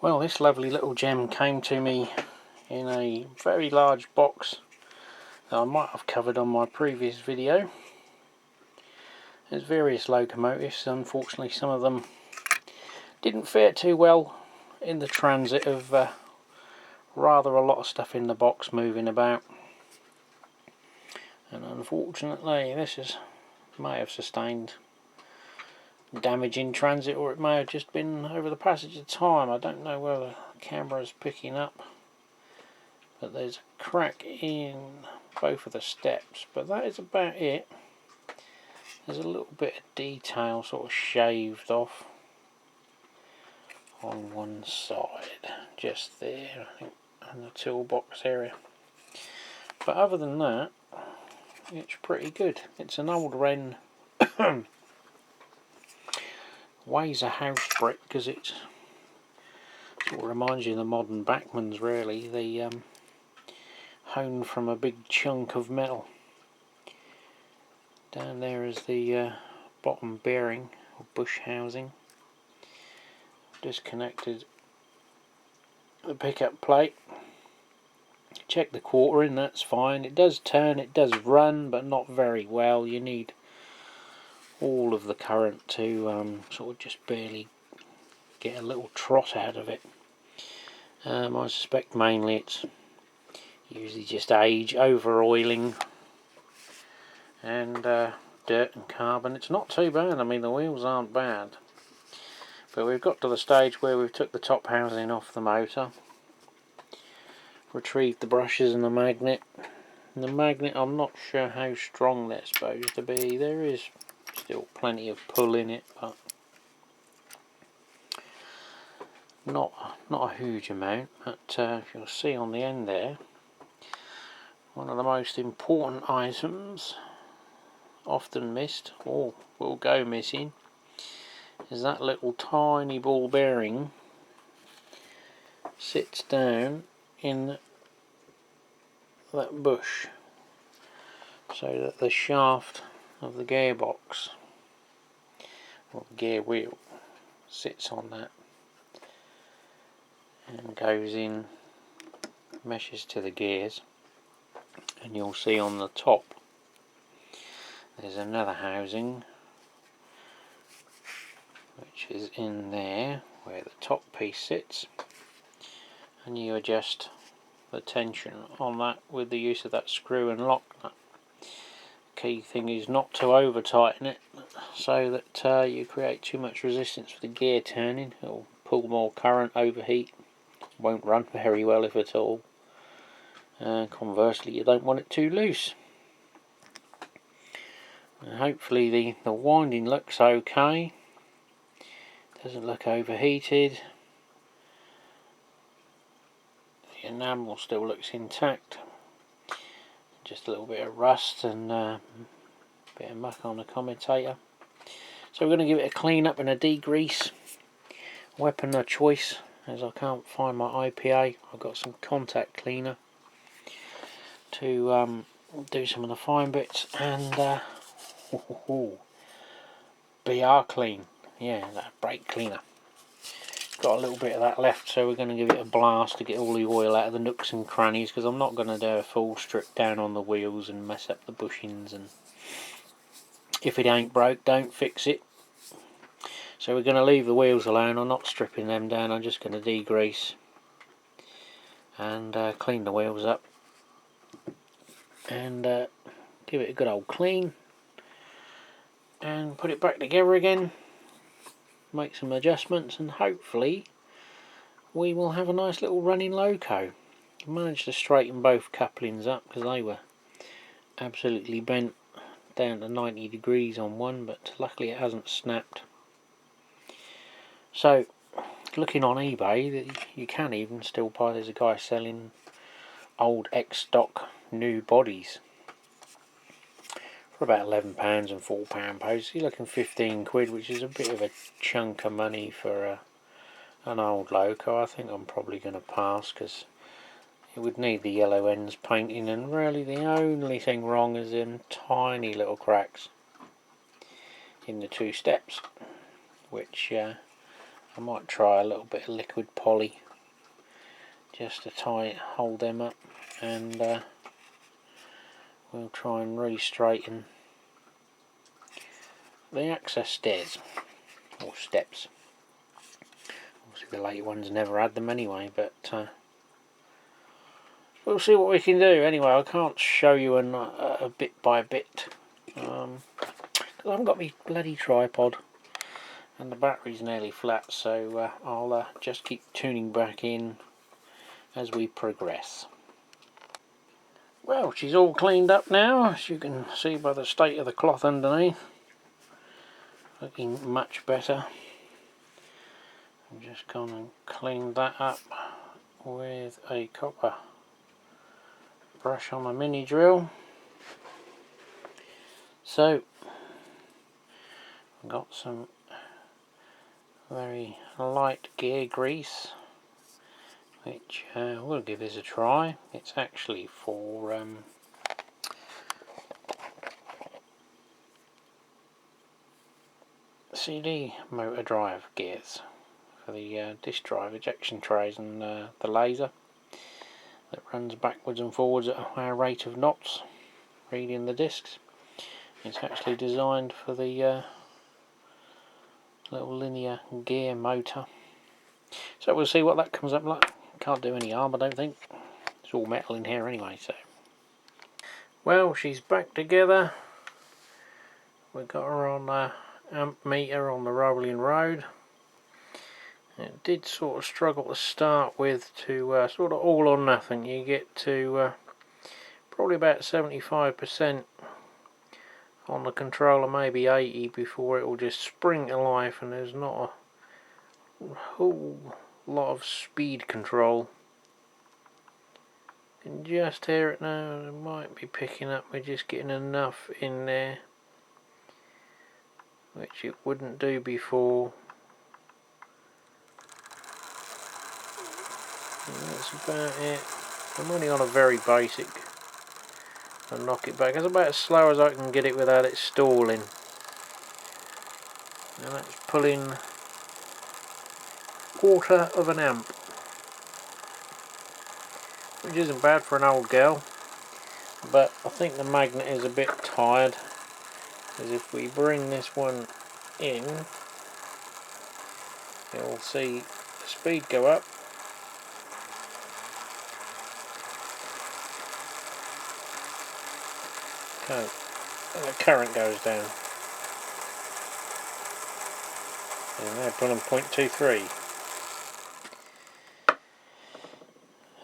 Well, this lovely little gem came to me in a very large box that I might have covered on my previous video. There's various locomotives. Unfortunately, some of them didn't fare too well in the transit of rather a lot of stuff in the box moving about, and unfortunately this may have sustained damage in transit, or it may have just been over the passage of time. I don't know whether the camera's picking up, but there's a crack in both of the steps, but that is about it. There's a little bit of detail sort of shaved off on one side, just there, I think, in the toolbox area. But other than that, it's pretty good. It's an old Wrenn weighs a house brick, because it sort of reminds you of the modern Bachmans, really. They honed from a big chunk of metal. Down there is the bottom bearing or bush housing. Disconnected the pickup plate. Check the quartering, that's fine. It does turn, it does run, but not very well. You need all of the current to sort of just barely get a little trot out of it. I suspect mainly it's usually just age, over oiling, and dirt and carbon. It's not too bad. I mean, the wheels aren't bad, but we've got to the stage where we've took the top housing off the motor, retrieved the brushes and the magnet. And the magnet, I'm not sure how strong they're supposed to be. There is still plenty of pull in it, but not a huge amount. But if you'll see on the end there, one of the most important items, often missed or will go missing, is that little tiny ball bearing. Sits down in that bush, so that the shaft of the gearbox, or the gear wheel, sits on that and goes in, meshes to the gears. And you'll see on the top there's another housing which is in there where the top piece sits, and you adjust the tension on that with the use of that screw and lock nut. Key thing is not to over tighten it so that you create too much resistance for the gear turning. It'll pull more current, overheat, won't run very well if at all. Conversely, you don't want it too loose. And hopefully the winding looks okay, doesn't look overheated. The enamel still looks intact, just a little bit of rust and a bit of muck on the commutator. So we're going to give it a clean up and a degrease. Weapon of choice, as I can't find my IPA, I've got some contact cleaner to do some of the fine bits, and BR clean, yeah, that brake cleaner. Got a little bit of that left, so we're going to give it a blast to get all the oil out of the nooks and crannies, because I'm not going to do a full strip down on the wheels and mess up the bushings, and if it ain't broke, don't fix it. So we're going to leave the wheels alone. I'm not stripping them down, I'm just going to degrease and clean the wheels up and give it a good old clean and put it back together again, make some adjustments, and hopefully we will have a nice little running loco. I managed to straighten both couplings up because they were absolutely bent down to 90 degrees on one, but luckily it hasn't snapped. So looking on eBay, you can even still buy, there's a guy selling old ex-stock new bodies for about £11 and £4 post. You're looking 15 quid, which is a bit of a chunk of money for an old loco. I think I'm probably going to pass, because it would need the yellow ends painting, and really the only thing wrong is in tiny little cracks in the two steps, which I might try a little bit of liquid poly just to hold them up, and we'll try and really straighten the access stairs, or steps. Obviously the later ones never had them anyway, but we'll see what we can do. Anyway, I can't show you a bit by bit, because I haven't got my bloody tripod and the battery's nearly flat, so I'll just keep tuning back in as we progress. Well, she's all cleaned up now, as you can see by the state of the cloth underneath. Looking much better. I'm just going to clean that up with a copper brush on my mini drill. So, I've got some very light gear grease, which we'll give this a try. It's actually for CD motor drive gears, for the disc drive ejection trays and the laser that runs backwards and forwards at a higher rate of knots reading the discs. It's actually designed for the little linear gear motor. So we'll see what that comes up like. Can't do any harm, I don't think. It's all metal in here anyway, so. Well, she's back together. We've got her on amp meter on the rolling road. It did sort of struggle to start with, to sort of all or nothing. You get to probably about 75% on the controller, maybe 80, before it will just spring to life, and there's not a whole lot of speed control. You can just hear it now. It might be picking up. We're just getting enough in there, which it wouldn't do before. And that's about it. I'm only on a very basic. I'll knock it back. It's about as slow as I can get it without it stalling. And that's pulling 1/4 of an amp, which isn't bad for an old girl. But I think the magnet is a bit tired, because if we bring this one in, you'll see the speed go up. Okay, and the current goes down. And they're pulling 0.23.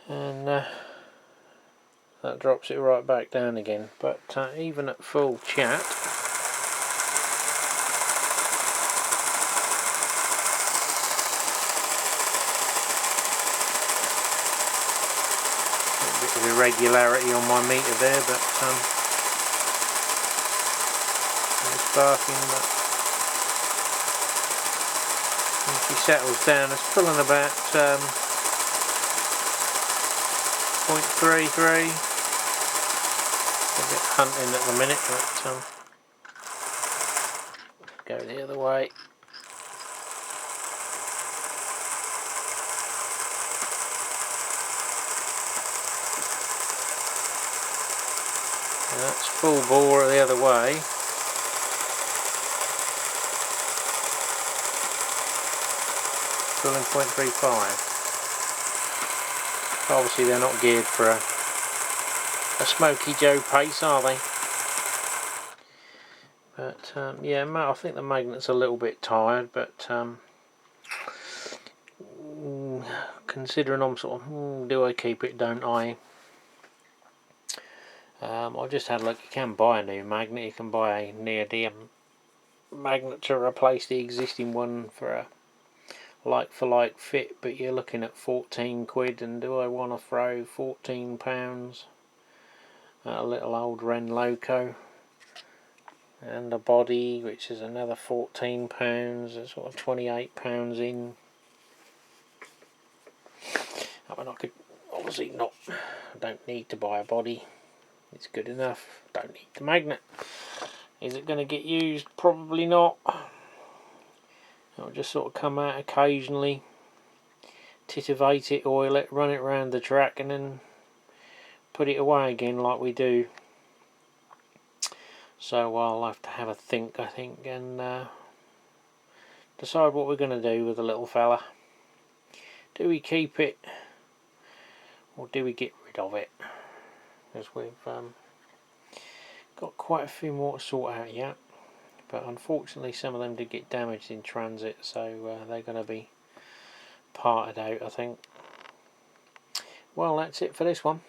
And that drops it right back down again. But even at full chat, a bit of irregularity on my meter there, but it's barking. But when she settles down, it's pulling about 0.33. A bit hunting at the minute, but go the other way. And that's full bore the other way. Pulling 0.35. Obviously they're not geared for a Smoky Joe pace, are they? But yeah, I think the magnet's a little bit tired, but considering I'm sort of, do I keep it, don't I? I've just had a look. You can buy a new magnet. You can buy a neodymium magnet to replace the existing one for a like-for-like fit, but you're looking at 14 quid, and do I want to throw £14 at a little old Wrenn loco and a body, which is another £14, that's sort of £28 in. I mean, I could obviously not, I don't need to buy a body, it's good enough, don't need the magnet. Is it going to get used? Probably not. It'll just sort of come out occasionally, titivate it, oil it, run it around the track, and then put it away again like we do. So I'll have to have a think, I think, and decide what we're going to do with the little fella. Do we keep it, or do we get rid of it? Because we've got quite a few more to sort out yet, but unfortunately some of them did get damaged in transit, so they're going to be parted out, I think. Well, that's it for this one.